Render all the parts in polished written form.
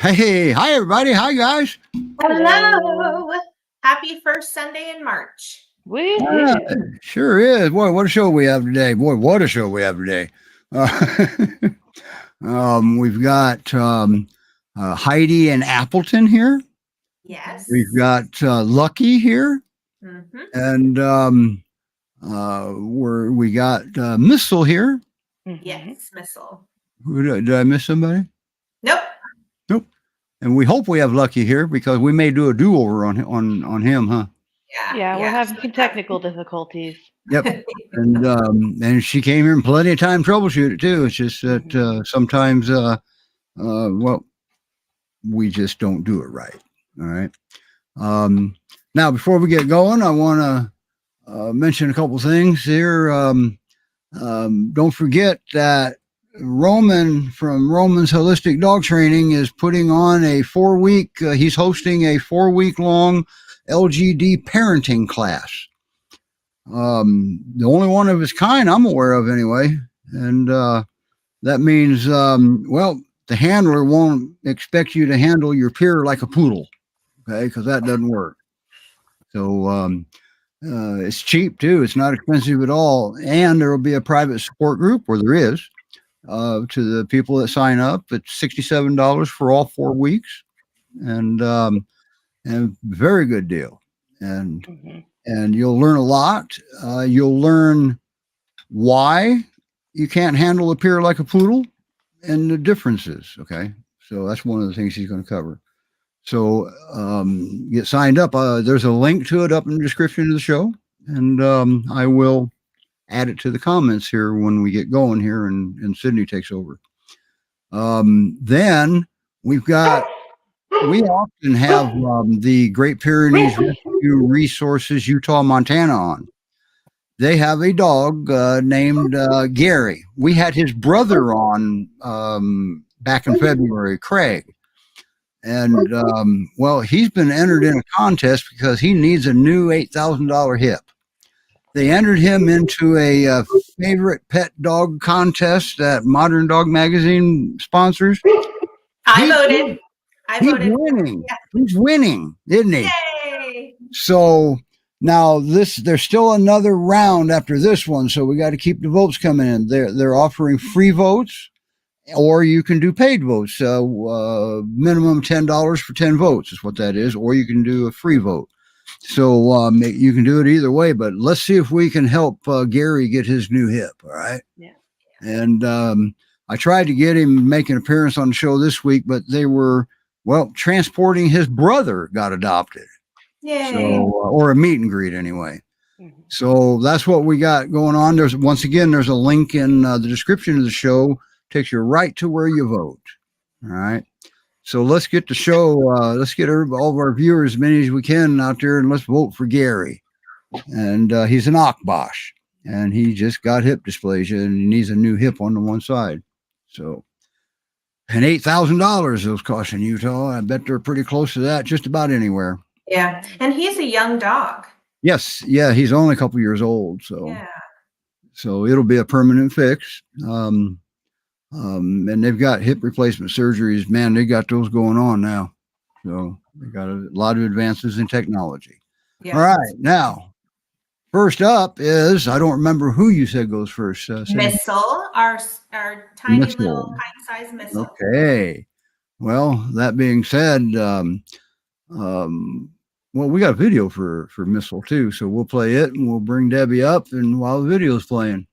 Hey, hi everybody. Hi guys. Hello. Happy first Sunday in March. Sure is. Boy, what a show we have today. Uh, we've got Heidi and Appleton here. Yes. We've got Lucky here. Mm-hmm. And we got Missile here. Yes, Missile. Did I miss somebody? Nope. And we hope we have Lucky here because we may do a do-over on him, huh? Yeah, we're having some technical difficulties. Yep. And she came here in plenty of time to troubleshoot it too. It's just that sometimes we just don't do it right. All right. Now before we get going, I want to mention a couple things here. Don't forget that Roman from Roman's Holistic Dog Training is putting on a 4-week, he's hosting a 4-week-long LGD parenting class. The only one of its kind I'm aware of anyway. And that means, the handler won't expect you to handle your peer like a poodle, okay, because that doesn't work. So it's cheap too. It's not expensive at all. And there will be a private support group, or there is, to the people that sign up. It's $67 for all 4 weeks, and very good deal. And you'll learn a lot. You'll learn why you can't handle a peer like a poodle and the differences. Okay, so that's one of the things he's going to cover. So get signed up. There's a link to it up in the description of the show, and I will add it to the comments here when we get going here and Sydney takes over. Then we often have the Great Pyrenees Rescue Resources Utah, Montana on. They have a dog named Gary. We had his brother on back in February, Craig. And he's been entered in a contest because he needs a new $8,000 hip. They entered him into a favorite pet dog contest that Modern Dog Magazine sponsors. I voted. Winning. Yeah. He's winning, isn't he? Yay! So now there's still another round after this one, so we got to keep the votes coming in. They're offering free votes, or you can do paid votes. Minimum $10 for 10 votes is what that is, or you can do a free vote. So you can do it either way, but let's see if we can help Gary get his new hip. All right. Yeah. And I tried to get him to make an appearance on the show this week, but they were, transporting his brother got adopted. Yay. So, or a meet and greet anyway. Mm-hmm. So that's what we got going on. There's a link in the description of the show, takes you right to where you vote. All right. So let's get the show, let's get all of our viewers, as many as we can out there, and let's vote for Gary. And he's an Akbosh, and he just got hip dysplasia, and he needs a new hip on the one side. So, and $8,000 those cost in Utah. I bet they're pretty close to that just about anywhere. Yeah, and he's a young dog. Yes, yeah, he's only a couple years old, so yeah. So it'll be a permanent fix. And they've got hip replacement surgeries. Man, they got those going on now. So they got a lot of advances in technology. Yeah. All right. Now, first up is, I don't remember who you said goes first. Missile, our tiny Missile. Little pint-sized Missile. Okay. Well, that being said, we got a video for Missile too. So we'll play it and we'll bring Debbie up and while the video's playing.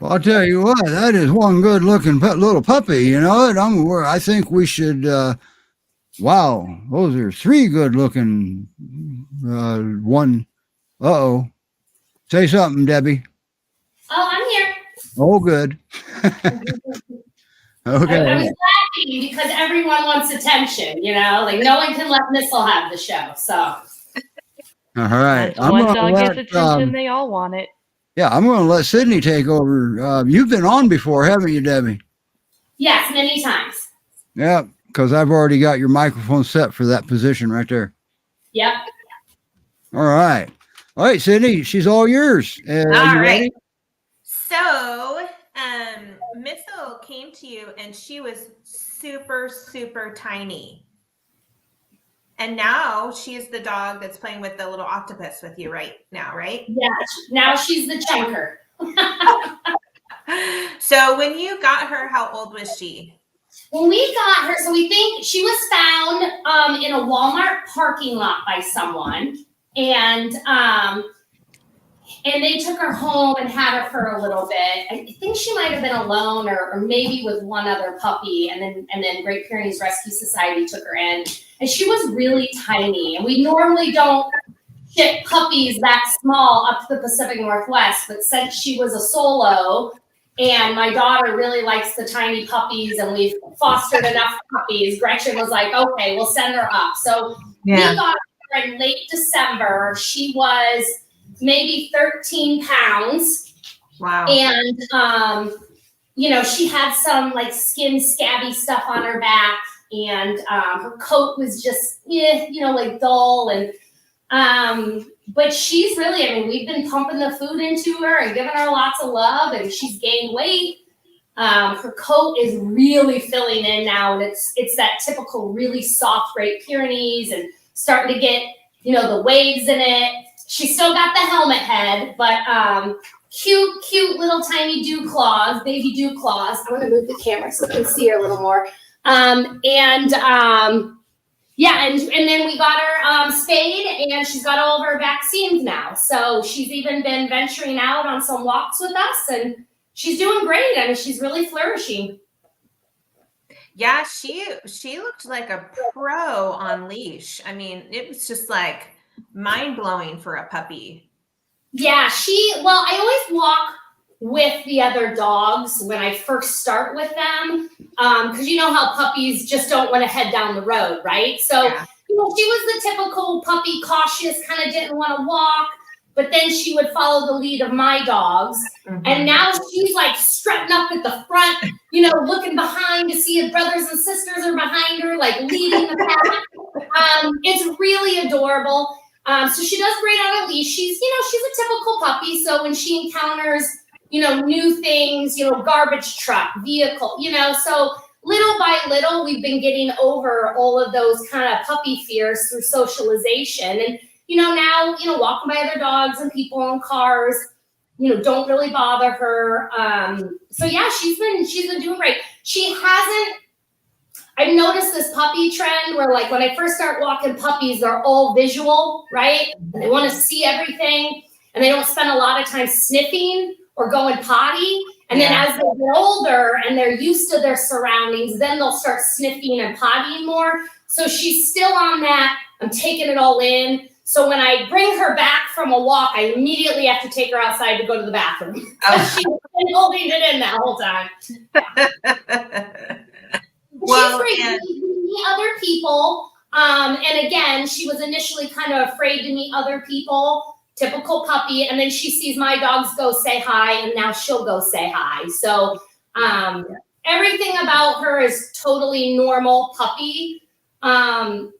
Well, I'll tell you what, that is one good looking little puppy. You know it. I think we should. Wow, those are three good looking. One. Uh-oh. Say something, Debbie. Oh, I'm here. Oh, good. Okay. I was laughing because everyone wants attention, like no one can let Missile have the show. So. All right. Once one dog gets attention, they all want it. Yeah, I'm going to let Sydney take over. You've been on before, haven't you, Debbie? Yes, many times. Yeah, because I've already got your microphone set for that position right there. Yep. All right. All right, Sydney, she's all yours. All right. Ready? So, Missile came to you and she was super, super tiny. And now she is the dog that's playing with the little octopus with you right now, right? Yeah, now she's the chunker. So when you got her, how old was she? When we got her, so we think she was found in a Walmart parking lot by someone. And they took her home and had her for a little bit. I think she might have been alone or maybe with one other puppy. And then Great Pyrenees Rescue Society took her in. And she was really tiny. And we normally don't ship puppies that small up to the Pacific Northwest. But since she was a solo and my daughter really likes the tiny puppies and we've fostered enough puppies, Gretchen was like, okay, we'll send her up. So we got her in late December. She was maybe 13 pounds. Wow. And, she had some like skin scabby stuff on her back and her coat was just, like dull. And, but she's really, we've been pumping the food into her and giving her lots of love and she's gained weight. Her coat is really filling in now. And it's that typical really soft Great Pyrenees and starting to get, the waves in it. She's still got the helmet head, but cute little tiny dew claws, baby dew claws. I'm gonna move the camera so you can see her a little more. And then we got her spayed, and she's got all of her vaccines now. So she's even been venturing out on some walks with us, and she's doing great. She's really flourishing. Yeah, she looked like a pro on leash. It was just like mind-blowing for a puppy. Yeah, I always walk with the other dogs when I first start with them, because you know how puppies just don't want to head down the road, right? So, she was the typical puppy, cautious, kind of didn't want to walk, but then she would follow the lead of my dogs. Mm-hmm. And now she's like strutting up at the front, looking behind to see if brothers and sisters are behind her, like leading the pack. It's really adorable. So she does great on a leash. She's a typical puppy. So when she encounters, new things, garbage truck, vehicle, so little by little, we've been getting over all of those kind of puppy fears through socialization. And, now, walking by other dogs and people in cars, don't really bother her. So yeah, she's been doing great. I've noticed this puppy trend where like when I first start walking puppies, they're all visual, right? And they want to see everything and they don't spend a lot of time sniffing or going potty. And then as they get older and they're used to their surroundings, then they'll start sniffing and pottying more. So she's still on that. I'm taking it all in. So when I bring her back from a walk, I immediately have to take her outside to go to the bathroom. She's been holding it in that whole time. She's great to meet other people. And again, she was initially kind of afraid to meet other people, typical puppy. And then she sees my dogs go say hi, and now she'll go say hi. So everything about her is totally normal puppy.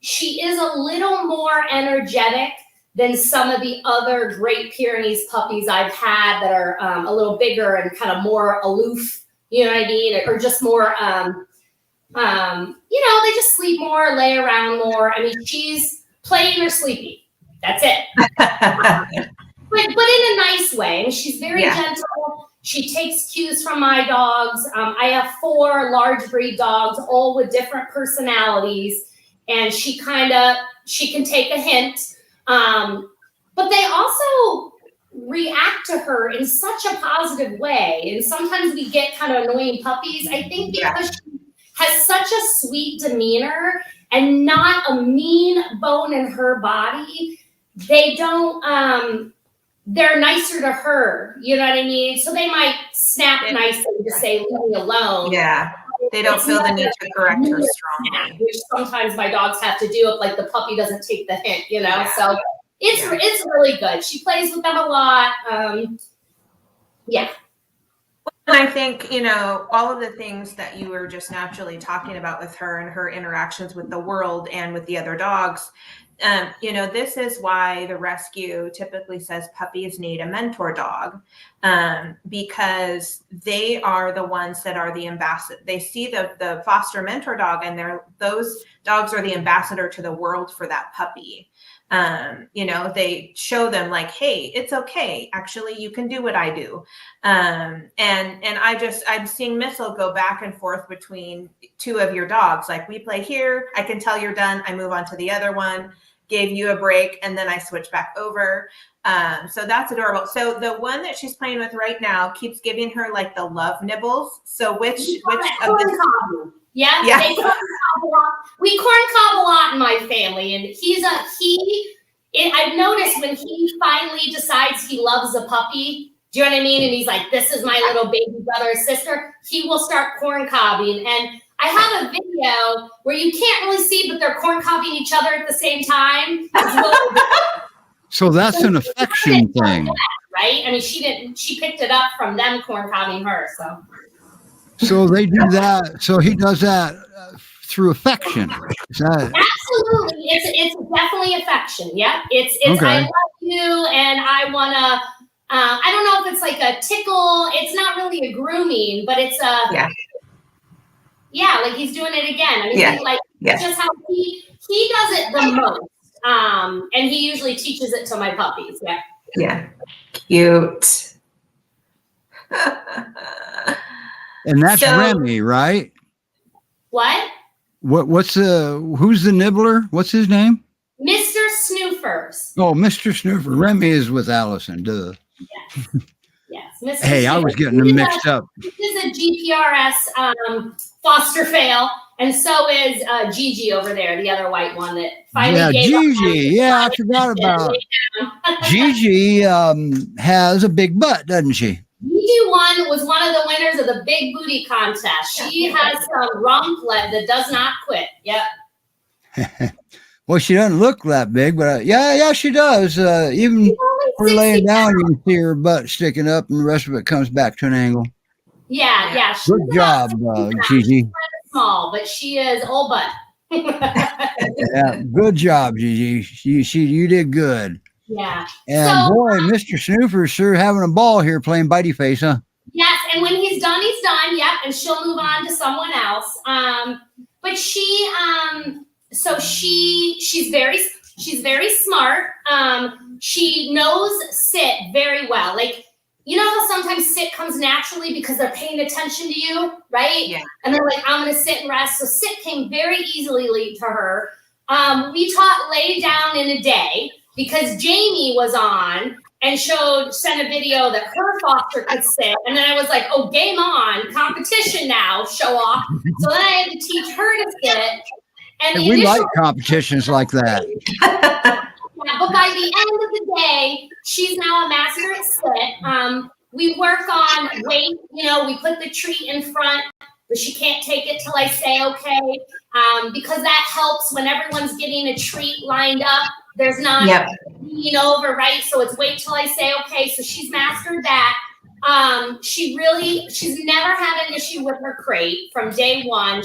She is a little more energetic than some of the other Great Pyrenees puppies I've had that are a little bigger and kind of more aloof, you know what I mean? Or just more, they just sleep more, lay around more. She's playing or sleeping. That's it. but in a nice way. She's very gentle. She takes cues from my dogs. I have 4 large breed dogs, all with different personalities. And she can take a hint. But they also react to her in such a positive way. And sometimes we get kind of annoying puppies. I think because she has such a sweet demeanor and not a mean bone in her body, they don't, they're nicer to her. You know what I mean? So they might snap nicely to say, leave me alone. Yeah. They don't feel the need to correct her strongly. Which sometimes my dogs have to do if like the puppy doesn't take the hint, you know? So it's really good. She plays with them a lot. Yeah. And I think, you know, all of the things that you were just naturally talking about with her and her interactions with the world and with the other dogs, you know, this is why the rescue typically says puppies need a mentor dog, because they are the ones that are the ambassador. They see the foster mentor dog, and those dogs are the ambassador to the world for that puppy. You know, they show them like, hey, it's okay. Actually, you can do what I do. And I'm seeing Missile go back and forth between two of your dogs. Like, we play here, I can tell you're done, I move on to the other one, gave you a break, and then I switch back over. So that's adorable. So the one that she's playing with right now keeps giving her like the love nibbles. So which of the Yeah. They corn cob a lot. We corn cob a lot in my family, and I've noticed when he finally decides he loves a puppy, do you know what I mean? And he's like, this is my little baby brother or sister, he will start corn cobbing. And I have a video where you can't really see, but they're corn cobbing each other at the same time. So that's an affection thing, right? I mean, she picked it up from them corn cobbing her. So they do that. So he does that through affection. Is that absolutely? It's definitely affection. Yeah, it's okay. I love you, and I wanna. I don't know if it's like a tickle. It's not really a grooming, but it's a like he's doing it again. I mean, it's just how he does it the most. And he usually teaches it to my puppies. Yeah, cute. And that's Remy, right? What? Who's the nibbler? What's his name? Mr. Snoofers. Oh, Mr. Snoofer. Remy is with Allison, duh. Yes. Mr. Hey, Snoofer. I was getting them mixed up. This is a GPRS foster fail, and so is Gigi over there, the other white one that finally gave Gigi. Yeah, I forgot about Gigi. Has a big butt, doesn't she? Gigi was one of the winners of the big booty contest. She has some rump that does not quit. Yep. Well, she doesn't look that big, but yeah, she does. Even for laying down, you can see her butt sticking up, and the rest of it comes back to an angle. Yeah. Good job, Gigi. She's small, but she is old butt. Yeah, good job, Gigi. You did good. Yeah. And boy, Mr. Snoofer's sure having a ball here playing Bitey Face, huh? Yes, and when he's done, he's done. Yep, and she'll move on to someone else. But she's very smart. She knows sit very well. Like, you know how sometimes sit comes naturally because they're paying attention to you, right? Yeah. And they're like, I'm gonna sit and rest. So sit came very easily to her. We taught lay down in a day because Jamie was on and sent a video that her foster could sit. And then I was like, oh, game on, competition now, show off. So then I had to teach her to sit. And we like competitions like that. Yeah, but by the end of the day, she's now a master at sit. We work on weight, we put the treat in front, but she can't take it till I say okay. Because that helps when everyone's getting a treat lined up. There's not leaning over, right? So it's wait till I say okay. So she's mastered that. She's never had an issue with her crate from day one.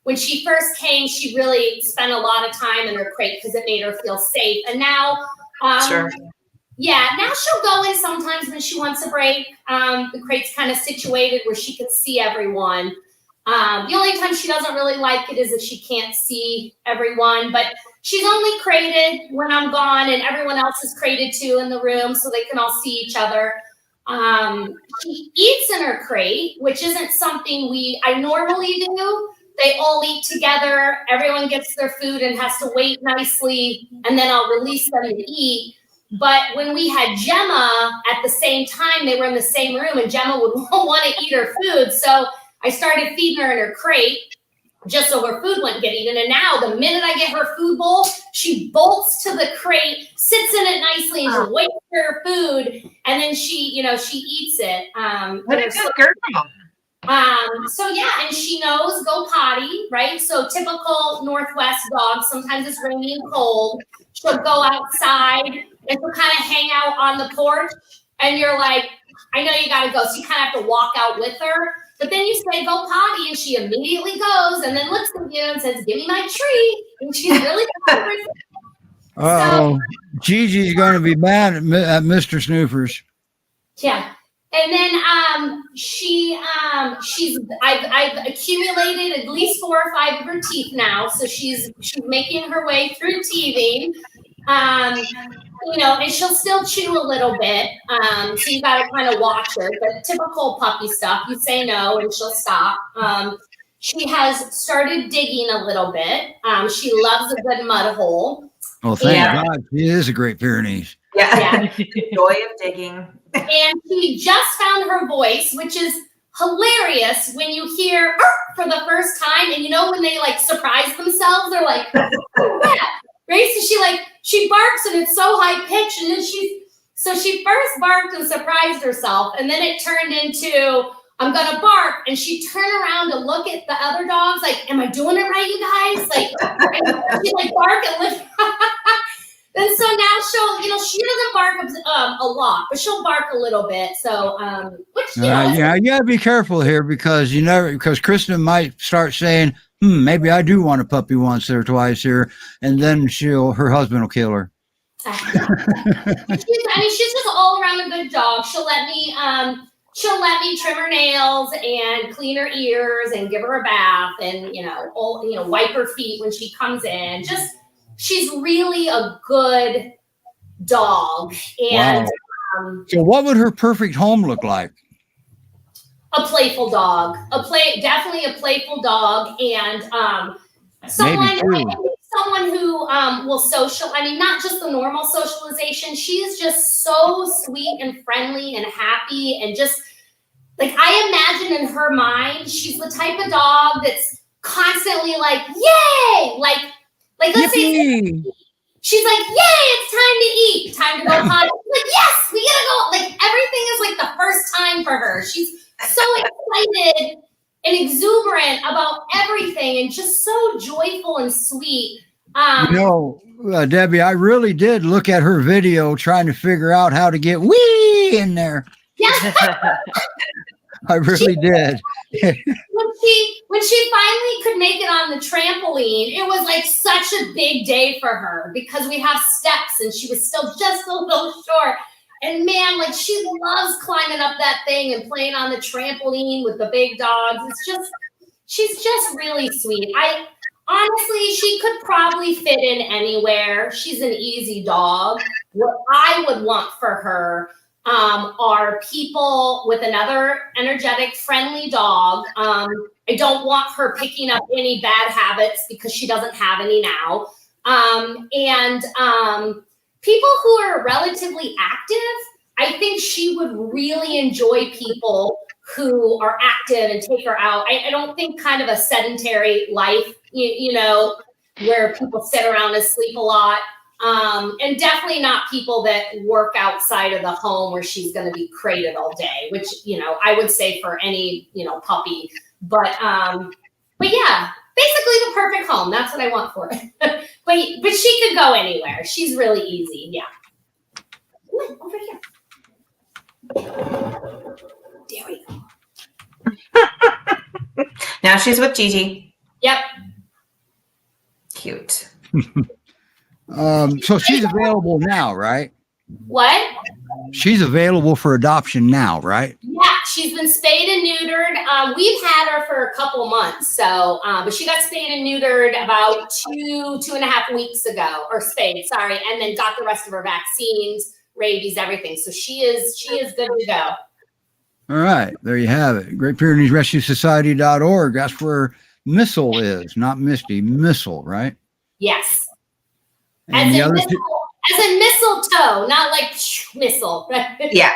When she first came, she really spent a lot of time in her crate because it made her feel safe. And now, now she'll go in sometimes when she wants a break. The crate's kind of situated where she can see everyone. The only time she doesn't really like it is if she can't see everyone. But she's only crated when I'm gone, and everyone else is crated too in the room so they can all see each other. She eats in her crate, which isn't something I normally do. They all eat together. Everyone gets their food and has to wait nicely, and then I'll release them to eat. But when we had Gemma at the same time, they were in the same room, and Gemma would want to eat her food. So I started feeding her in her crate just so her food wouldn't get eaten. And now the minute I get her food bowl, she bolts to the crate, sits in it nicely, and she waits for her food, and then she eats it. What a good girl. So yeah, and she knows go potty, right? So typical Northwest dog, sometimes it's rainy and cold. She'll go outside and she'll kind of hang out on the porch, and you're like, I know you gotta go. So you kind of have to walk out with her. But then you say go potty, and she immediately goes and then looks at you and says, give me my treat. And she's really hungry. Oh, Gigi's going to be mad at Mr. Snoofers. Yeah. And then I've accumulated at least 4 or 5 of her teeth now. So she's making her way through teething. And she'll still chew a little bit. So you got to kind of watch her, but typical puppy stuff. You say no and she'll stop. She has started digging a little bit. She loves a good mud hole. Oh, thank God. She is a Great Pyrenees. Yeah. Joy of digging. And she just found her voice, which is hilarious when you hear for the first time. And when they like surprise themselves, they're like, oh, yeah. Right? So she barks and it's so high pitched. And then she first barked and surprised herself. And then it turned into, I'm going to bark. And she turned around to look at the other dogs. Like, am I doing it right, you guys? Like, she like bark and lift. And so now she doesn't bark a lot, but she'll bark a little bit. So, you gotta be careful here because Kristen might start saying, maybe I do want a puppy once or twice here, and then her husband will kill her. She's just all around a good dog. She'll let me trim her nails and clean her ears and give her a bath and wipe her feet when she comes in. She's really a good dog. And wow. So what would her perfect home look like? A playful dog. Definitely a playful dog. And someone who will not just the normal socialization. She's just so sweet and friendly and happy, and just like I imagine in her mind, she's the type of dog that's constantly like, yay! Like let's say she's like, yay, it's time to eat, time to go potty. Like, yes, we gotta go. Like everything is like the first time for her. She's so excited and exuberant about everything and just so joyful and sweet. Debbie, I really did look at her video trying to figure out how to get wee in there. Yeah. I really did. When she finally could make it on the trampoline, it was like such a big day for her because we have steps and she was still just a little short. And man, like she loves climbing up that thing and playing on the trampoline with the big dogs. She's just really sweet. Honestly, she could probably fit in anywhere. She's an easy dog. What I would want for her are people with another energetic, friendly dog. I don't want her picking up any bad habits because she doesn't have any now. And people who are relatively active, I think she would really enjoy people who are active and take her out. I don't think kind of a sedentary life, where people sit around and sleep a lot. And definitely not people that work outside of the home where she's going to be crated all day, which, I would say for any, puppy. But yeah, basically the perfect home. That's what I want for it. but she could go anywhere. She's really easy. Yeah. Ooh, over here. There we go. Now she's with Gigi. Yep. Cute. So she's available now, right? What? She's available for adoption now, right? Yeah, she's been spayed and neutered. We've had her for a couple months, so but she got spayed and neutered about 2.5 weeks ago, or spayed, sorry, and then got the rest of her vaccines, rabies, everything. So she is good to go. All right, there you have it. Great Pyrenees Rescue Society.org. That's where Missile is, not Misty. Missile, right? Yes. And As the in other missile, As in mistletoe, not like missile. Yeah.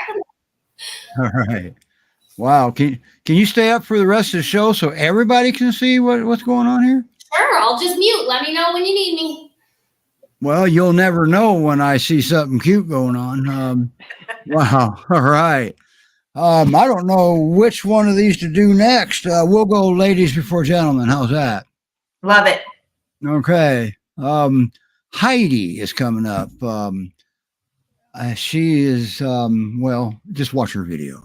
All right. Wow. Can you stay up for the rest of the show so everybody can see what's going on here? Sure, I'll just mute. Let me know when you need me. Well, you'll never know when I see something cute going on. Wow. All right. I don't know which one of these to do next. We'll go ladies before gentlemen. How's that? Love it. Okay. Heidi is coming up. She is, well, just watch her video.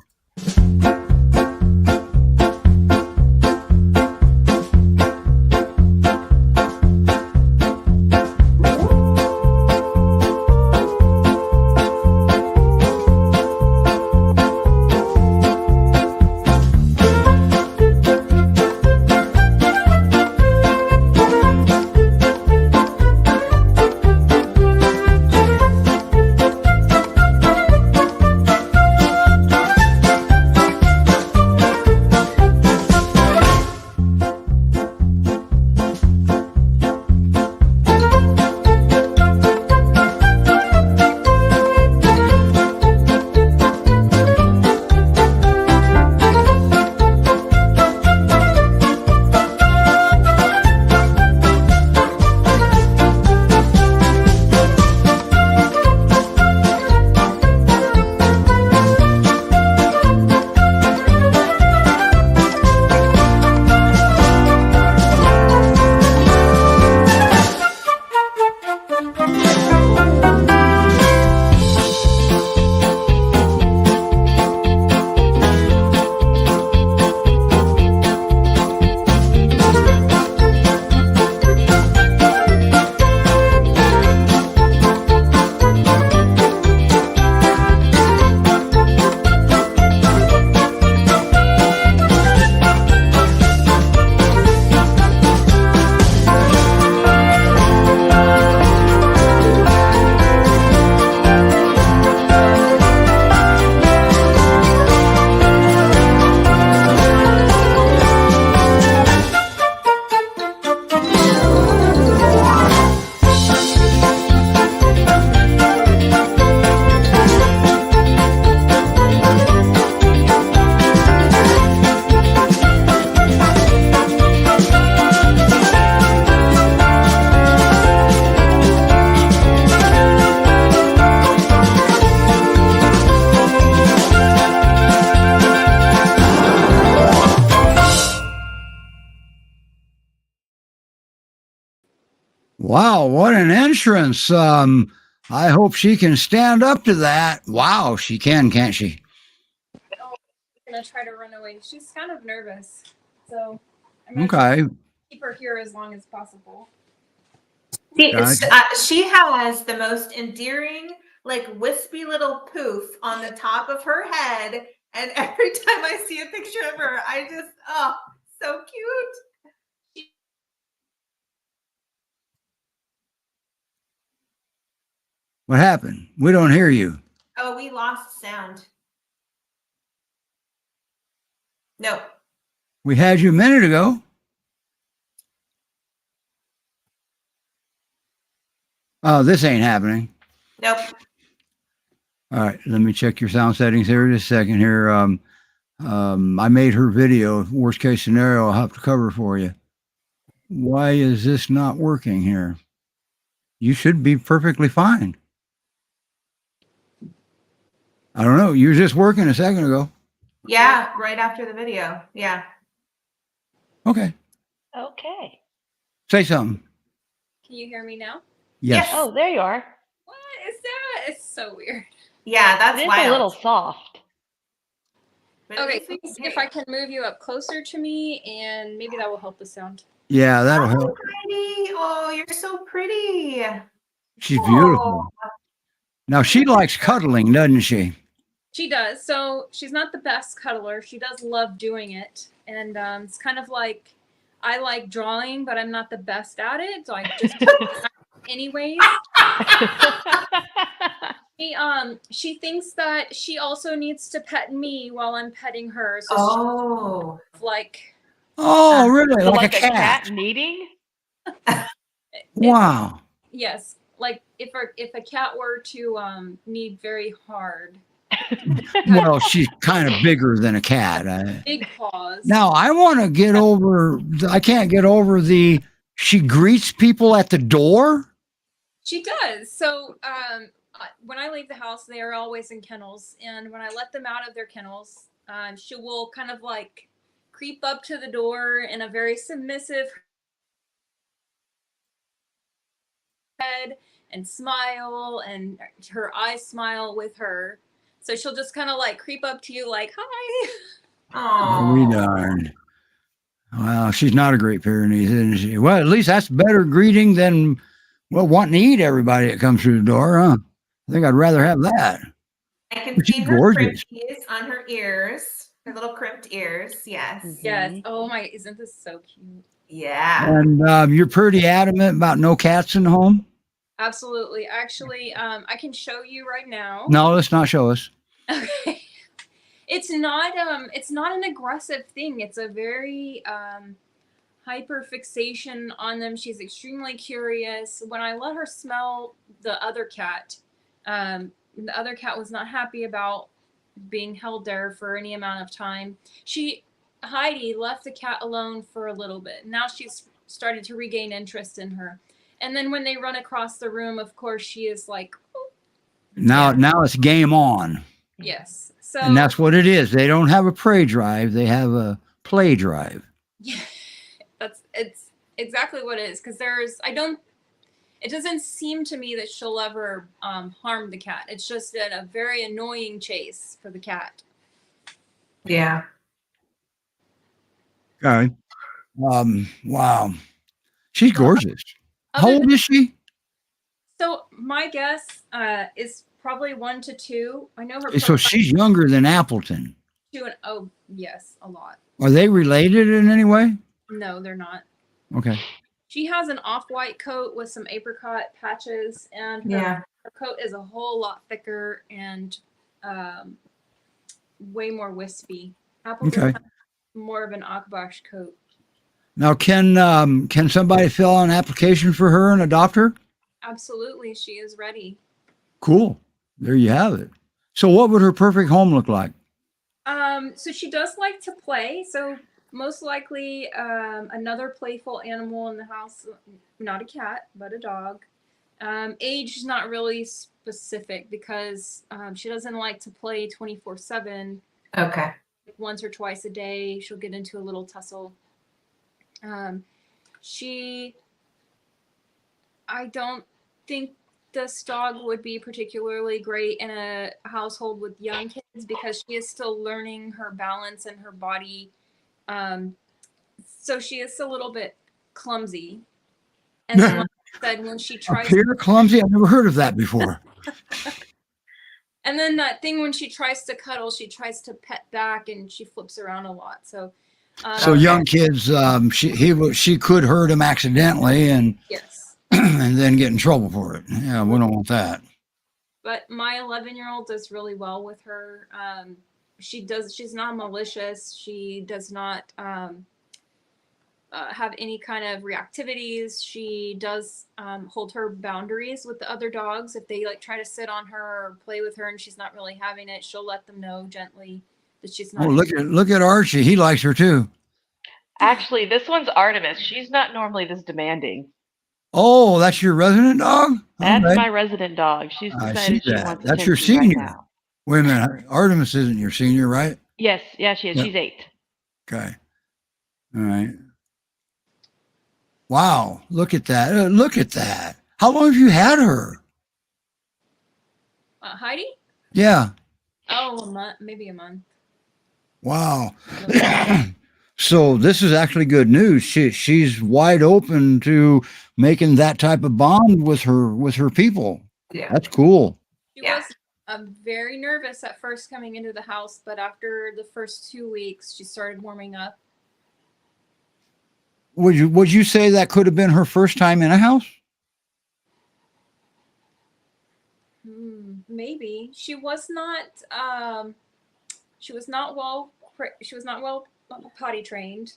Wow, what an entrance. I hope she can stand up to that. Wow, she can, can't she? I'm gonna try to run away. She's kind of nervous, so I'm gonna Okay. keep her here as long as possible. See, Gotcha. she has the most endearing, like wispy little poof on the top of her head, and every time I see a picture of her, I just, oh, so cute. What happened? We don't hear you. Oh, we lost sound. No. We had you a minute ago. Oh, this ain't happening. Nope. All right, let me check your sound settings here just a second here. I made her video. Worst case scenario, I'll have to cover for you. Why is this not working here? You should be perfectly fine. I don't know. You were just working a second ago. Yeah, right after the video. Yeah. Okay. Okay. Say something. Can you hear me now? Yes. Yes. Oh, there you are. What is that? It's so weird. Yeah, that's It is wild. a little soft. But at Okay, least we can if hear I can move you up closer to me, and maybe that will help the sound. Yeah, that'll you. help. Heidi. Oh, you're so pretty. She's beautiful. Now, she likes cuddling, doesn't she? She does. So she's not the best cuddler. She does love doing it, and it's kind of like I like drawing, but I'm not the best at it. So I just anyways. She thinks that she also needs to pet me while I'm petting her. So Oh. she's like, Oh, really? So Like a a cat? cat needing? Wow. yes. like if a cat were to need very hard, Well, she's kind of bigger than a cat. big paws. Now I want to get over. I can't get over the. She greets people at the door. She does. So when I leave the house, they are always in kennels, and when I let them out of their kennels, she will kind of like creep up to the door in a very submissive head and smile, and her eyes smile with her. So she'll just kind of like creep up to you like, hi. We darn. Well, she's not a Great Pyrenees, isn't she? Well, at least that's better greeting than wanting to eat everybody that comes through the door, huh? I think I'd rather have that. I can But see she's her gorgeous. crimpies on her ears, her little crimped ears. Yes. Yes. Oh my, isn't this so cute? Yeah. And you're pretty adamant about no cats in the home? Absolutely. Actually, I can show you right now. No, let's not show us. Okay. It's not an aggressive thing. It's a very hyper fixation on them. She's extremely curious. When I let her smell the other cat was not happy about being held there for any amount of time. Heidi left the cat alone for a little bit. Now she's started to regain interest in her. And then when they run across the room, of course, she is like, oh. Now it's game on. Yes. So, And that's what it is. They don't have a prey drive. They have a play drive. yeah, it's exactly what it is. Because it doesn't seem to me that she'll ever harm the cat. It's just a very annoying chase for the cat. Yeah. Okay. Wow. She's gorgeous. How Other old is she? So my guess is probably 1 to 2. I know her. So she's younger than Appleton. 2 and oh yes, a lot. Are they related in any way? No, they're not. Okay. She has an off-white coat with some apricot patches, and her coat is a whole lot thicker and way more wispy. Appleton has more of an Akbash coat. Now, can somebody fill out an application for her and adopt her? Absolutely, she is ready. Cool. There you have it. So what would her perfect home look like? So she does like to play. So most likely another playful animal in the house, not a cat, but a dog. Age is not really specific because she doesn't like to play 24/7. Okay. Once or twice a day, she'll get into a little tussle. I don't think this dog would be particularly great in a household with young kids because she is still learning her balance and her body. So she is a little bit clumsy. And then, like I said, when she tries clumsy, I've never heard of that before. And then that thing when she tries to cuddle, she tries to pet back and she flips around a lot. So young kids, she could hurt him accidentally and yes. and then get in trouble for it. Yeah, we don't want that. But my 11-year-old does really well with her. She's not malicious. She does not have any kind of reactivities. She does hold her boundaries with the other dogs. If they like try to sit on her or play with her and she's not really having it, she'll let them know gently that she's not. Oh, look at Archie. He likes her too. Actually, this one's Artemis. She's not normally this demanding. Oh, that's your resident dog? That's Okay. my resident dog. She's I decided see she that. wants That's your attention right senior. now. Wait a minute. Artemis isn't your senior, right? Yes, yeah, she is. Yeah. She's 8. Okay. All right. Wow. Look at that. Look at that. How long have you had her? Heidi? Yeah. Oh, a month, maybe a month. Wow. So this is actually good news. She's wide open to making that type of bond with her people. Yeah. That's cool. She was very nervous at first coming into the house, but after the first 2 weeks, she started warming up. Would you say that could have been her first time in a house? Maybe she was not well potty trained.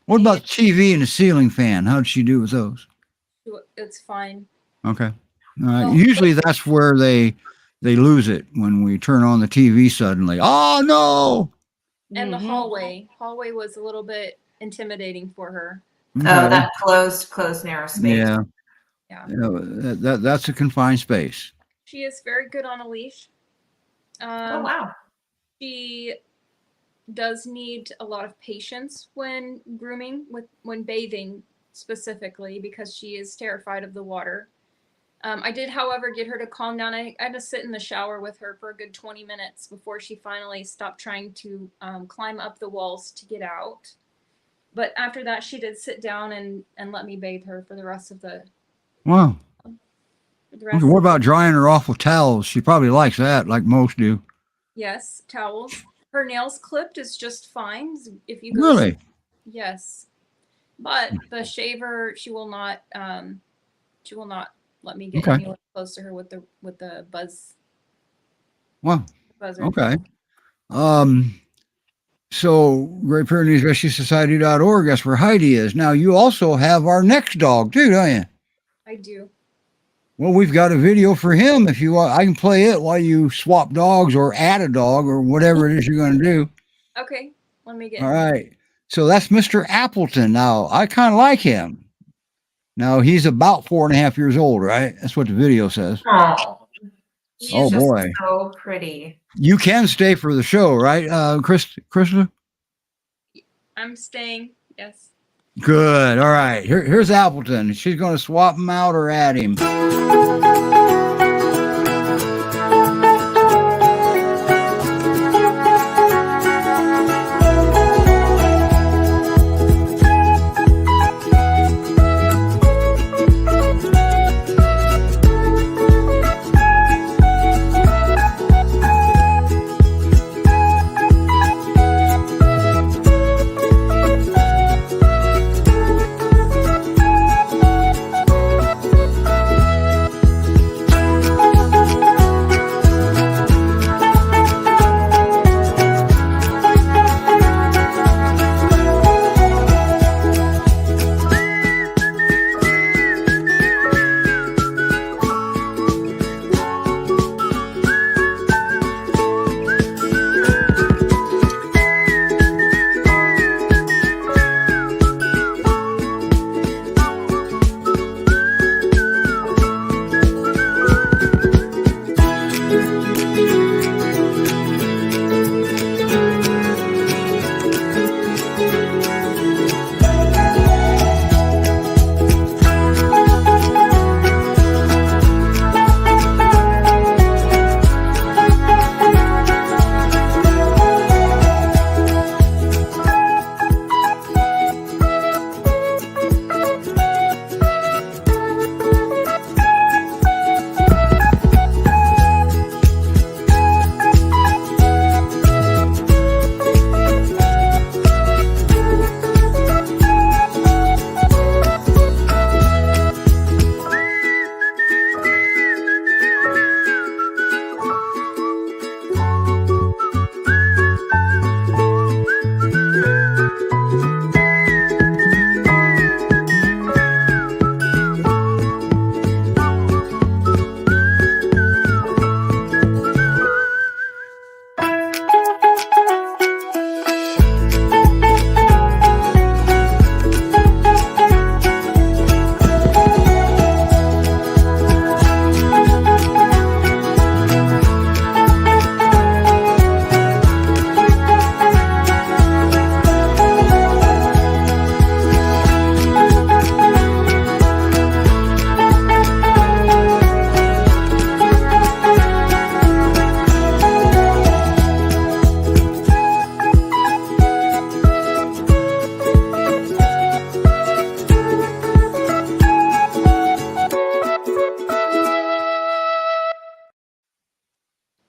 What about TV and the ceiling fan? How did she do with those? It's fine. Okay. Usually that's where they lose it when we turn on the TV suddenly. Oh no! And the Mhm. hallway was a little bit intimidating for her. Oh, Okay. that closed narrow space. Yeah. Yeah. That's a confined space. She is very good on a leash. Oh wow. She does need a lot of patience when grooming, when bathing specifically, because she is terrified of the water. I did, however, get her to calm down. I had to sit in the shower with her for a good 20 minutes before she finally stopped trying to climb up the walls to get out. But after that, she did sit down and let me bathe her for the rest of the. Wow. The rest Okay, what about drying her off with towels? She probably likes that, like most do. Yes, towels. Her nails clipped is just fine. If you go. Really? Yes, but the shaver, she will not. She will not let me get Okay. anywhere close to her with the Well, buzzer. okay. So Great Pyrenees Rescue Society.org, that's where Heidi is. Now you also have our next dog too, don't you? I do. Well, we've got a video for him. If you want, I can play it while you swap dogs or add a dog or whatever it is you're going to do. Okay, let me get. All right. So that's Mr. Appleton. Now I kind of like him. Now he's about 4.5 years old, right? That's what the video says. Oh, he's Oh, just boy. so pretty. You can stay for the show, right, Krista? I'm staying. Yes. Good. All right. Here's Appleton. She's going to swap him out or add him.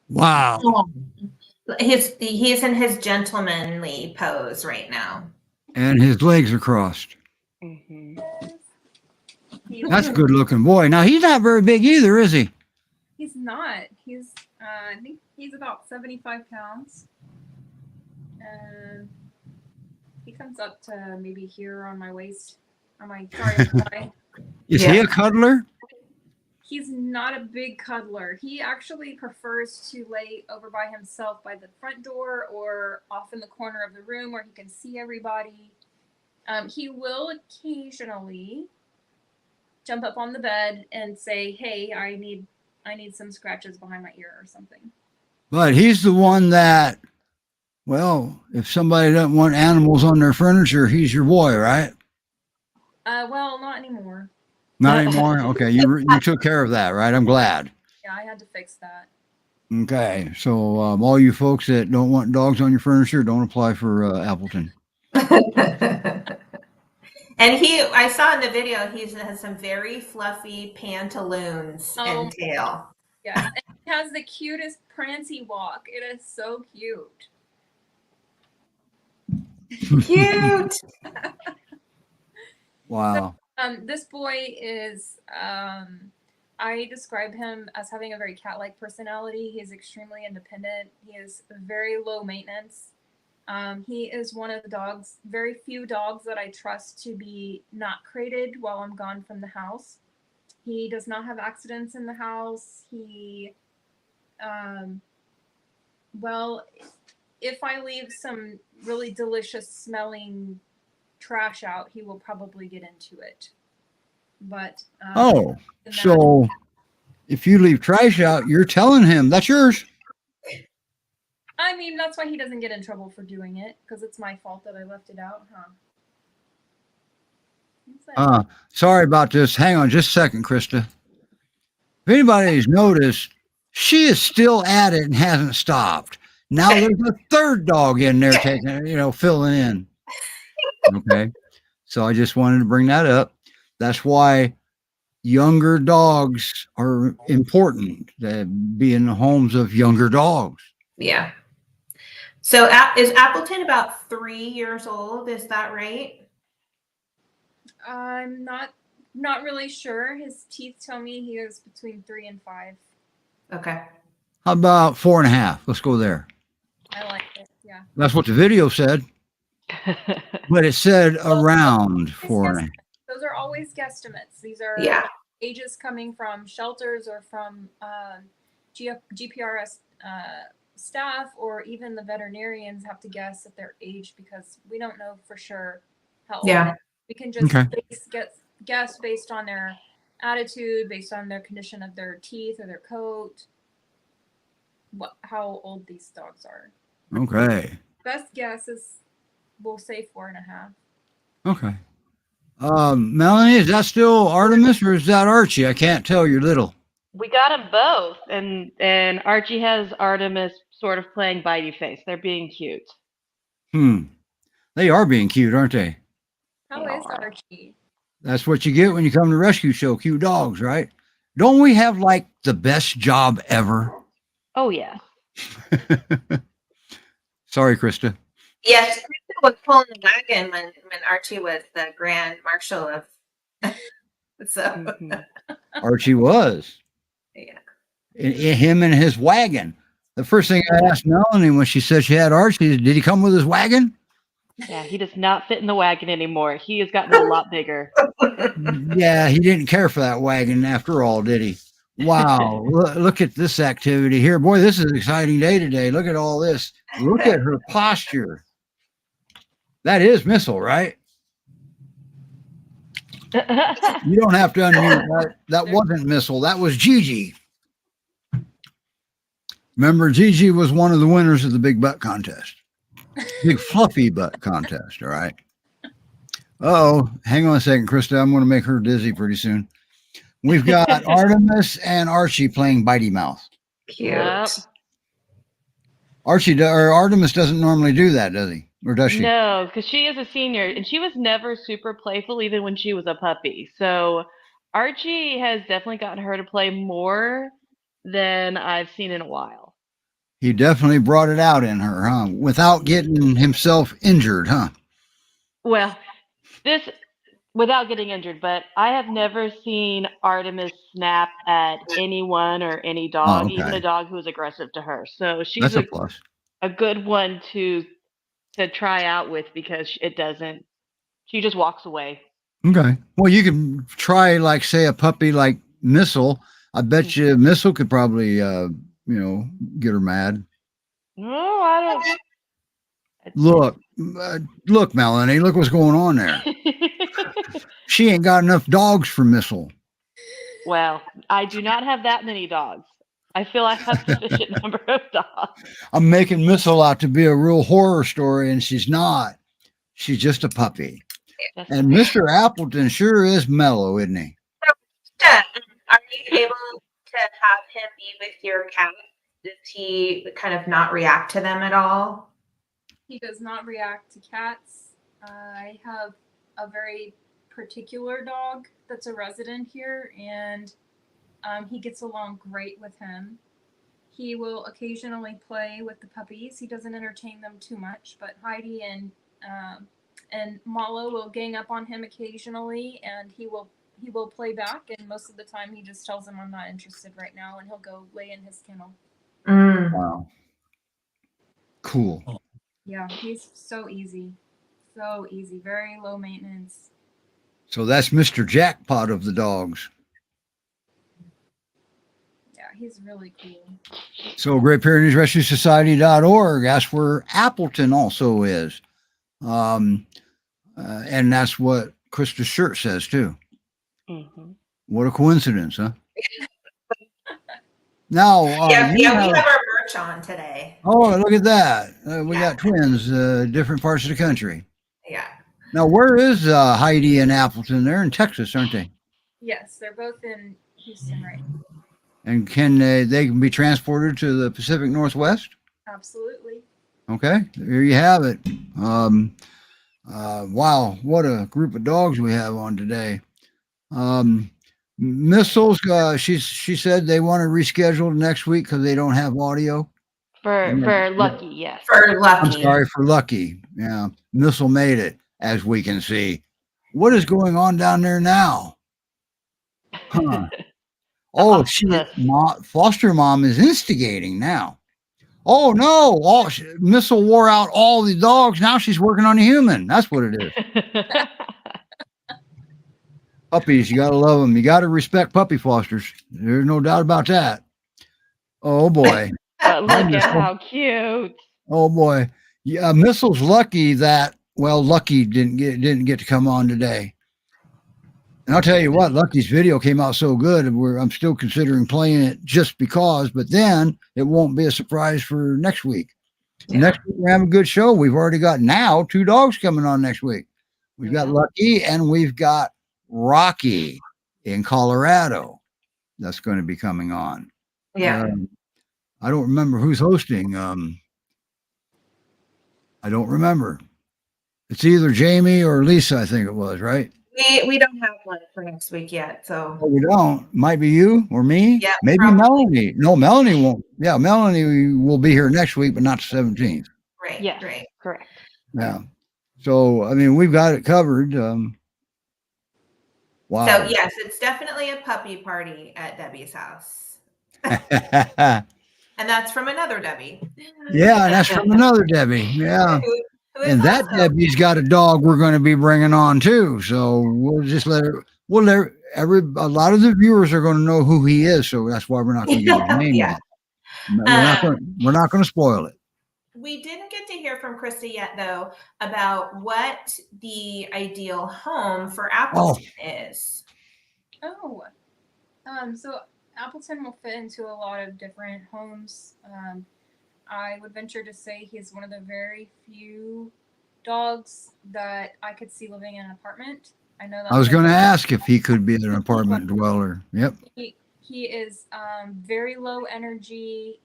Wow. He's in his gentlemanly pose right now. And his legs are crossed. Mhm. That's a good looking boy. Now, he's not very big either, is he? He's not. He's. I think he's about 75 pounds. And he comes up to maybe here on my waist. On my thigh. Is he a cuddler? He's not a big cuddler. He actually prefers to lay over by himself by the front door or off in the corner of the room where he can see everybody. He will occasionally jump up on the bed and say, "Hey, I need some scratches behind my ear or something." But he's the one that, well, if somebody doesn't want animals on their furniture, he's your boy, right? Well, not anymore. Not anymore. Okay, you took care of that, right? I'm glad. Yeah, I had to fix that. Okay, so all you folks that don't want dogs on your furniture, don't apply for Appleton. And I saw in the video, he has some very fluffy pantaloons and tail. Yes, and he has the cutest prancy walk. It is so cute. Cute. Wow. This boy is, I describe him as having a very cat-like personality. He is extremely independent. He is very low maintenance. He is one of the very few dogs that I trust to be not crated while I'm gone from the house. He does not have accidents in the house. He, well, if I leave some really delicious smelling trash out, he will probably get into it. But so if you leave trash out, you're telling him that's yours. I mean, that's why he doesn't get in trouble for doing it, because it's my fault that I left it out, huh? Sorry about this. Hang on just a second, Krista. If anybody's noticed, she is still at it and hasn't stopped. Now there's a third dog in there taking, filling in. Okay. So I just wanted to bring that up. That's why younger dogs are important, to be in the homes of younger dogs. Yeah. So is Appleton about 3 years old? Is that right? I'm not really sure. His teeth tell me he is between 3 and 5. Okay. How about 4.5? Let's go there. I like it. Yeah. That's what the video said. But it said around 4.5. Those are always guesstimates. These are ages coming from shelters or from GPRS staff, or even the veterinarians have to guess at their age because we don't know for sure how old they are. We can just guess based on their attitude, based on their condition of their teeth or their coat, how old these dogs are. Okay. Best guess is we'll say 4.5. Okay. Melanie, is that still Artemis or is that Archie? I can't tell. You're little. We got them both, and Archie has Artemis sort of playing bitey face. They're being cute. They are being cute, aren't they? How is Archie? That's what you get when you come to Rescue Show, cute dogs, right? Don't we have like the best job ever? Oh yeah. Sorry, Krista. Yes, Krista was pulling the wagon when Archie was the grand marshal of. So Archie was. Yeah. Him and his wagon. The first thing I asked Melanie when she said she had Archie, did he come with his wagon? Yeah, he does not fit in the wagon anymore. He has gotten a lot bigger. Yeah, he didn't care for that wagon after all, did he? Wow. Look at this activity here. Boy, this is an exciting day today. Look at all this. Look at her posture. That is Missile, right? You don't have to unmute that. That wasn't Missile. That was Gigi. Remember, Gigi was one of the winners of the big butt contest. Big fluffy butt contest, all right? Uh-oh. Hang on a second, Krista. I'm going to make her dizzy pretty soon. We've got Artemis and Archie playing Bitey Mouth. Cute. Yep. Artemis doesn't normally do that, does he? Or does she? No, because she is a senior, and she was never super playful even when she was a puppy. So Archie has definitely gotten her to play more than I've seen in a while. He definitely brought it out in her, huh? Without getting himself injured, huh? Well, this without getting injured, but I have never seen Artemis snap at anyone or any dog, even a dog who's aggressive to her. So she's a plus. A good one to try out with because she just walks away. Okay. Well, you can try, like, say, a puppy like Missile I bet you Missile could probably, get her mad. No, I Look, look, Melanie, look what's going on there. don't. She ain't got enough dogs for Missile. Well, I do not have that many dogs. I feel I have sufficient number of dogs. I'm making Missile out to be a real horror story, and she's not. She's just a puppy. Yes. And Mr. Appleton sure is mellow, isn't he? Are you able to have him be with your cat? Does he kind of not react to them at all? He does not react to cats. I have a very particular dog that's a resident here, and he gets along great with him. He will occasionally play with the puppies. He doesn't entertain them too much, but Heidi and Malo will gang up on him occasionally, and he will play back. And most of the time, he just tells them, "I'm not interested right now," and he'll go lay in his kennel. Wow. Cool. Yeah, he's so easy, very low maintenance. So that's Mr. Jackpot of the dogs. Yeah, he's really cool. So Great Pyrenees Rescue Society.org, that's where Appleton also is. And that's what Krista's shirt says too. Mm-hmm. What a coincidence, huh? Now, we have our merch on today. Oh, look at that. We got twins, different parts of the country. Yeah. Now, where is Heidi and Appleton? They're in Texas, aren't they? Yes, they're both in Houston right now. And can they can be transported to the Pacific Northwest? Absolutely. Okay, there you have it. Wow, what a group of dogs we have on today. Missiles, she said they want to reschedule next week because they don't have audio. For Lucky, yes. For Lucky. I'm sorry, for Lucky. Yeah, Missile made it, as we can see. What is going on down there now? Huh. Oh, foster mom is instigating now. Oh no! Missile wore out all the dogs. Now she's working on a human. That's what it is. Puppies, you gotta love them. You gotta respect puppy fosters. There's no doubt about that. Oh boy! But look at how cute. Oh boy! Yeah, Missile's lucky that Lucky didn't get to come on today. And I'll tell you what, Lucky's video came out so good, I'm still considering playing it just because, but then it won't be a surprise for next week. Yeah. Next week, we have a good show. We've already got now 2 dogs coming on next week. We've got Lucky and we've got Rocky in Colorado. That's going to be coming on. Yeah. I don't remember who's hosting. I don't remember. It's either Jamie or Lisa, I think it was, right? We don't have one for next week yet, so. Oh, we don't. Might be you or me. Yeah, maybe probably. Melanie. No, Melanie won't. Yeah, Melanie will be here next week, but not the 17th. Right. Yes, right. correct. Yeah. So I mean, we've got it covered. Wow. So yes, it's definitely a puppy party at Debbie's house, and that's from another Debbie. Yeah, and that's from another Debbie. Yeah. And that Debbie's got a dog we're going to be bringing on too. So we'll just let her. A lot of the viewers are going to know who he is. So that's why we're not going to get his name yet. We're not going to spoil it. We didn't get to hear from Krista yet, though, about what the ideal home for Appleton is. Oh, so Appleton will fit into a lot of different homes. I would venture to say he's one of the very few dogs that I could see living in an apartment. I know that. I was going to ask if he could be an apartment dweller. Yep. He is very low energy.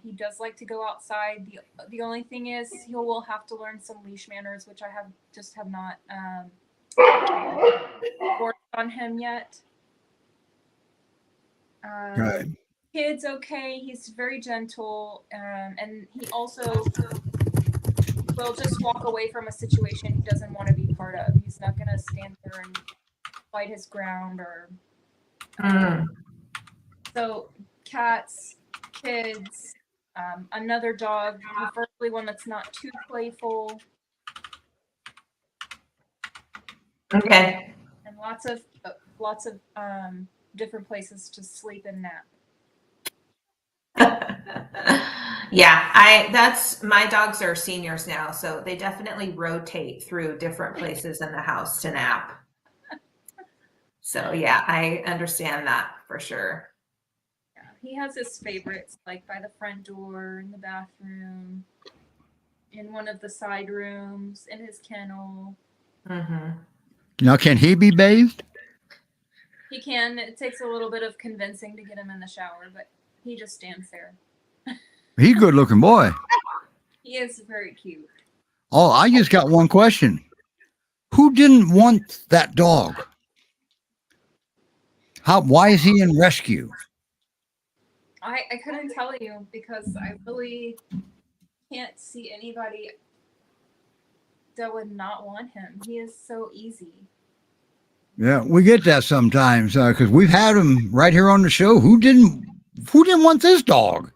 He does like to go outside. The only thing is he will have to learn some leash manners, which I have not worked on him yet. Right. Kid's okay. He's very gentle, and he also will just walk away from a situation he doesn't want to be part of. He's not going to stand there and fight his ground or. So, cats, kids, another dog, preferably one that's not too playful. Okay. And lots of different places to sleep and nap. Yeah, that's my dogs are seniors now, so they definitely rotate through different places in the house to nap. So yeah, I understand that for sure. Yeah, he has his favorites, like by the front door, in the bathroom, in one of the side rooms, in his kennel. Mm-hmm. Now, can he be bathed? He can. It takes a little bit of convincing to get him in the shower, but he just stands there. He's a good looking boy. He is very cute. Oh, I just got one question. Who didn't want that dog? Why is he in rescue? I couldn't tell you because I really can't see anybody that would not want him. He is so easy. Yeah, we get that sometimes because we've had him right here on the show. Who didn't want this dog?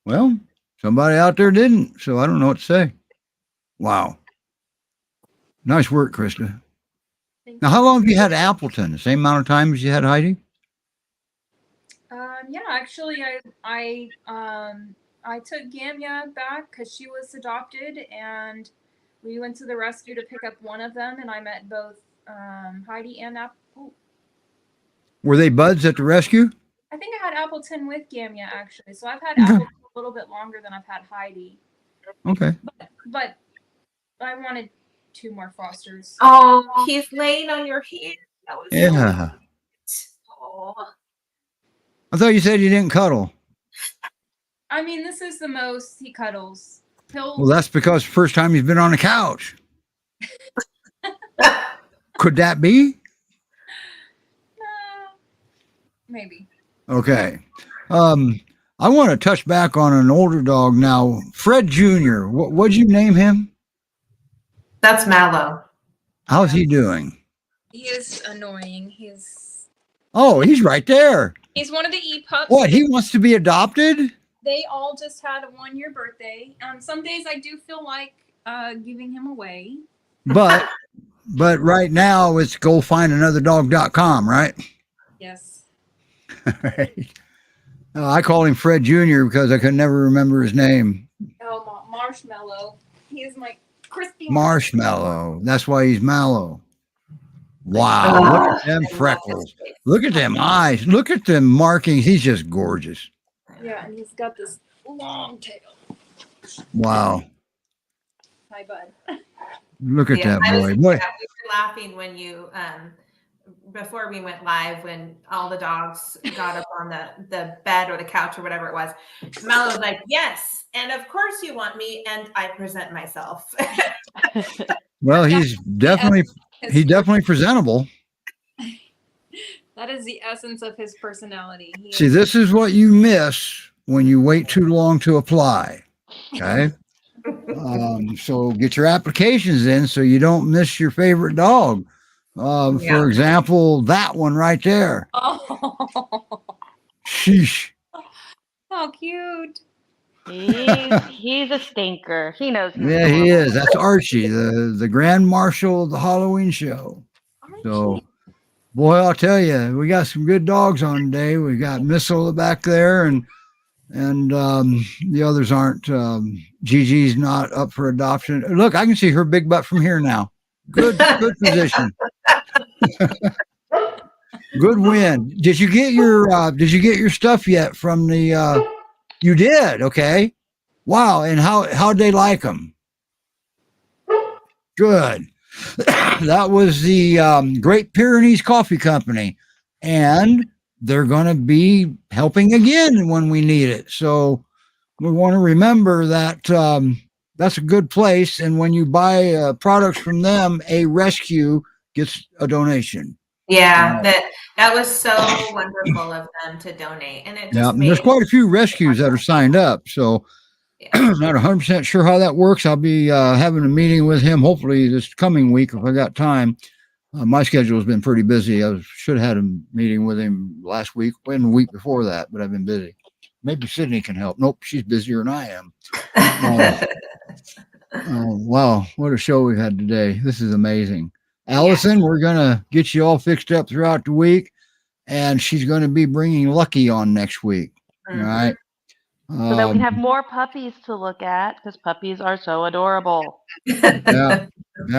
Well, somebody out there didn't, so I don't know what to say. Wow. Nice work, Krista. Now, how long have you had Appleton? The same amount of time as you had Heidi? Yeah, actually, I took Gamya back because she was adopted, and we went to the rescue to pick up one of them, and I met both Heidi and Appleton. Were they buds at the rescue? I think I had Appleton with Gamya actually, so I've had Appleton a little bit longer than I've had Heidi. Okay. But I wanted 2 more Fosters. Oh, he's laying on your hand. That was Yeah. Oh. I thought you said you didn't cuddle. I mean, this is the most he cuddles. Well, that's because first time he's been on the couch. Could that be? Maybe. Okay. I want to touch back on an older dog now. Fred Jr. What'd you name him? That's Mallow. How's he doing? He is annoying. He's right there. He's one of the E-pups. What, he wants to be adopted? They all just had a 1-year birthday. Some days I do feel like giving him away. But right now it's gofindanotherdog.com, right? Yes. Right. I call him Fred Jr. because I could never remember his name. Oh, Marshmallow. He is my crispy Marshmallow. That's why he's mallow. Wow. Look at them freckles. Look at them eyes. Look at them markings. He's just gorgeous. Yeah, and he's got this long tail. Wow. Hi, bud. Look at that boy. We were laughing when you before we went live, when all the dogs got up on the bed or the couch or whatever it was. Mallow was like, yes, and of course you want me, and I present myself. Well, he's definitely presentable. That is the essence of his personality. See, this is what you miss when you wait too long to apply. Okay. So get your applications in so you don't miss your favorite dog. For example, that one right there. Oh. Sheesh. How cute. He's a stinker. He knows. Yeah, he is. That's Archie, the Grand Marshal of the Halloween show. Archie. So, boy, I'll tell you, we got some good dogs on today. We got Missile back there, and the others aren't. Gigi's not up for adoption. Look, I can see her big butt from here now. Good position. Good win. Did you get your stuff yet from the? You did. Okay. Wow. And how'd they like them? Good. That was the Great Pyrenees Coffee Company, and they're going to be helping again when we need it. So we want to remember that that's a good place. And when you buy products from them, a rescue gets a donation. Yeah, that was so wonderful of them to donate, and it just there's quite a few rescues that are signed up. So not 100% sure how that works. I'll be having a meeting with him hopefully this coming week if I got time. My schedule has been pretty busy. I should have had a meeting with him last week and the week before that, but I've been busy. Maybe Sydney can help. Nope, she's busier than I am. Wow, what a show we've had today. This is amazing. Allison, we're going to get you all fixed up throughout the week. and she's going to be bringing Lucky on next week. Mhm. All right. So that we have more puppies to look at because puppies are so adorable. Yeah.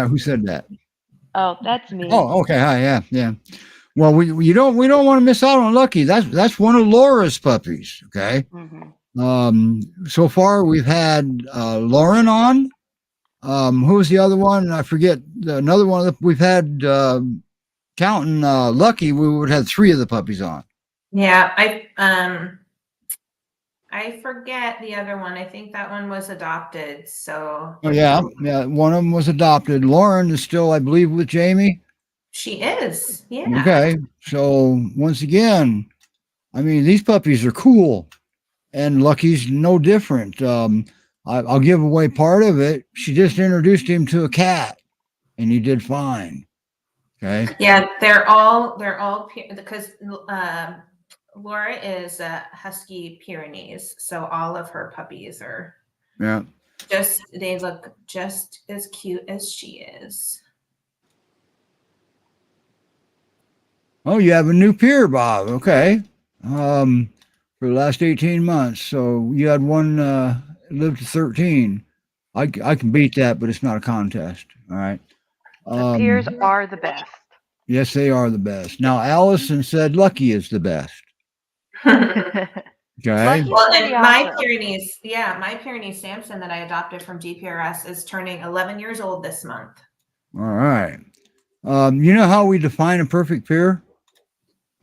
Who said that? Oh, that's me. Oh, okay. Hi, yeah. Well, we don't want to miss out on Lucky. That's one of Laura's puppies. Okay. So far we've had Lauren on. Who was the other one? I forget. Another one that we've had counting Lucky. We would have 3 of the puppies on. Yeah, I forget the other one. I think that one was adopted. So Oh yeah. One of them was adopted. Lauren is still, I believe, with Jamie. she is. Yeah. Okay. So once again, I mean, these puppies are cool, and Lucky's no different. I'll give away part of it. She just introduced him to a cat, and he did fine. Okay. Yeah, they're all because Laura is a Husky Pyrenees, so all of her puppies are they look just as cute as she is. Oh, you have a new peer, Bob. Okay. For the last 18 months. So you had one lived to 13. I can beat that, but it's not a contest. All right. The peers are the best. Yes, they are the best. Now, Allison said Lucky is the best. Okay. Well, and my Pyrenees Samson that I adopted from GPRS is turning 11 years old this month. All right. You know how we define a perfect peer?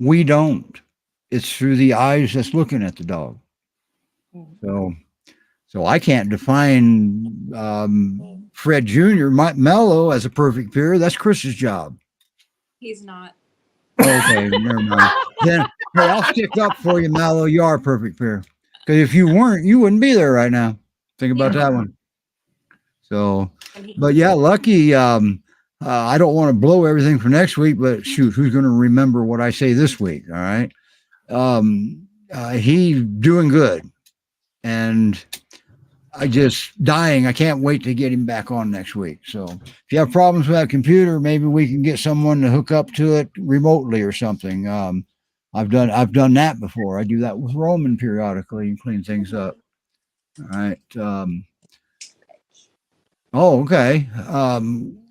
We don't. It's through the eyes that's looking at the dog. So I can't define Fred Jr., Mello, as a perfect peer. That's Chris's job. He's not. Okay, never mind. Then hey, I'll stick up for you, Mallow. You are a perfect pair. Because if you weren't, you wouldn't be there right now. Think about that one. So, but yeah, Lucky. I don't want to blow everything for next week, but shoot, who's going to remember what I say this week? All right. He's doing good, and I just dying. I can't wait to get him back on next week. So if you have problems with that computer, maybe we can get someone to hook up to it remotely or something. I've done that before. I do that with Roman periodically and clean things up. All right. Okay.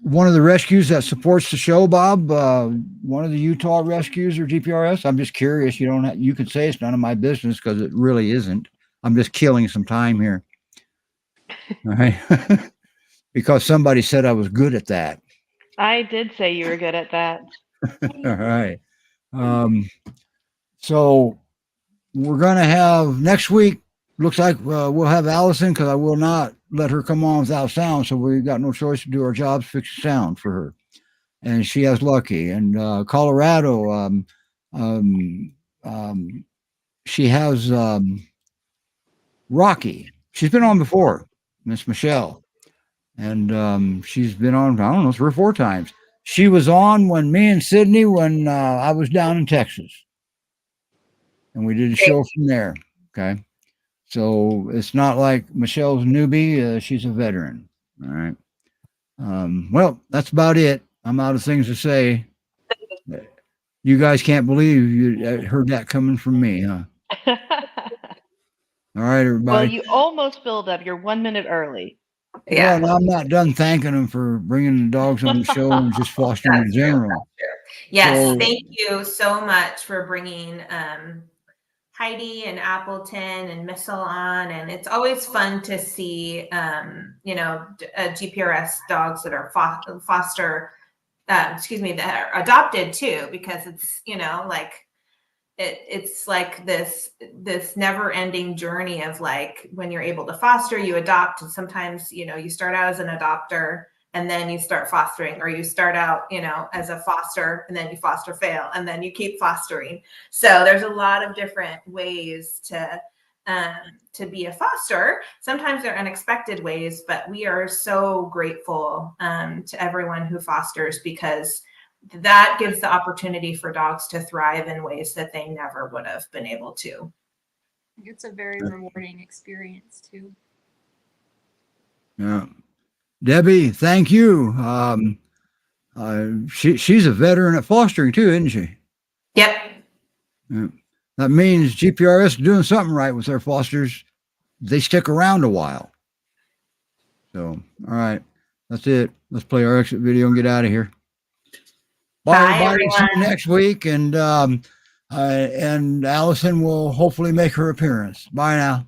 One of the rescues that supports the show, Bob, one of the Utah rescues or GPRS. I'm just curious. You could say it's none of my business because it really isn't. I'm just killing some time here. All right. Because somebody said I was good at that. I did say you were good at that. All right. So we're going to have next week. Looks like we'll have Allison because I will not let her come on without sound. So we've got no choice to do our jobs, fix the sound for her. And she has Lucky. And Colorado, she has Rocky. She's been on before, Miss Michelle. And she's been on, I don't know, 3 or 4 times. She was on when me and Sydney, when I was down in Texas. And we did a show from there. Okay. So it's not like Michelle's a newbie. She's a veteran. All right. Well, that's about it. I'm out of things to say. You guys can't believe you heard that coming from me, huh? All right, everybody. Well, you almost filled up. You're 1 minute early. Yeah. Well, I'm not done thanking them for bringing the dogs on the show and just fostering in general. Yes, So, thank you so much for bringing Heidi and Appleton and Missile on, and it's always fun to see GPRS dogs that are that are adopted too, because it's like it's like this never-ending journey of like when you're able to foster, you adopt, and sometimes you start out as an adopter and then you start fostering, or you start out as a foster and then you foster fail and then you keep fostering. So there's a lot of different ways to be a foster. Sometimes they're unexpected ways, but we are so grateful to everyone who fosters, because that gives the opportunity for dogs to thrive in ways that they never would have been able to. It's a very rewarding experience too. Yeah. Debbie, thank you. She's a veteran at fostering too, isn't she? Yep. Yeah. That means GPRS is doing something right with their fosters. They stick around a while. So, all right. That's it. Let's play our exit video and get out of here. Bye, everybody. See you next week. And Allison will hopefully make her appearance. Bye now.